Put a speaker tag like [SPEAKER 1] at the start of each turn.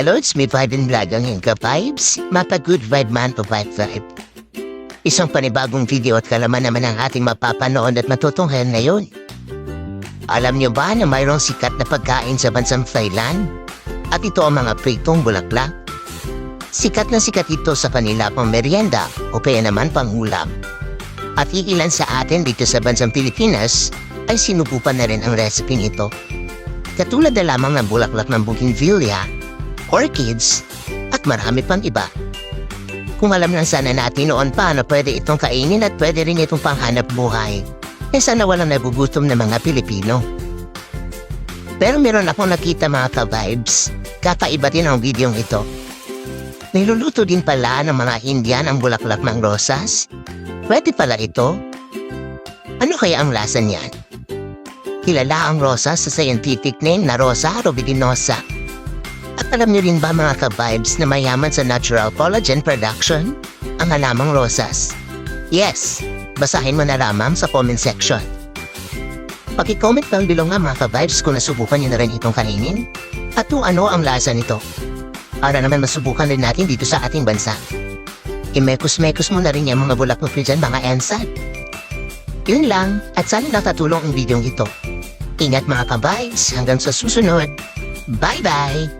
[SPEAKER 1] Hello, it's me, Vibe and Vlog ang Inka Vibes. Mapa-good vibe man to vibe. Isang panibagong video at kalaman naman ang ating mapapanood at matutunghayan ngayon. Alam niyo ba na mayroong sikat na pagkain sa bansang Thailand? At ito ang mga pritong bulaklak. Sikat na sikat ito sa kanila pang merienda o kaya naman pang ulam. At iilan sa atin dito sa bansang Pilipinas ay sinubukan na rin ang recipe ito. Katulad na lamang ng bulaklak ng bougainvillea, orchids, at marami pang iba. Kung alam lang sana natin noon pa na pwede itong kainin at pwede rin itong panghanap buhay, sana walang nagugutom na mga Pilipino. Pero meron akong nakita mga ka-vibes, kakaiba din ang videong ito. Niluluto din pala ng mga Indian ang bulaklak ng rosas? Pwede pala ito? Ano kaya ang lasa niyan? Kilala ang rosas sa scientific name na Rosa rubiginosa. At alam niyo rin ba mga ka-vibes na mayaman sa natural collagen production ang halamang rosas? Yes, basahin mo na lamang sa comment section. Paki-comment down below nga mga ka-vibes kung nasubukan niyo na rin itong kainin at kung ano ang lasa nito. Para naman masubukan rin natin dito sa ating bansa. Imekos-mekos mo na rin yung mga bulaklak dyan mga ensan. Yun lang at sana nakatulong ang videong ito. Ingat mga ka-vibes hanggang sa susunod. Bye-bye!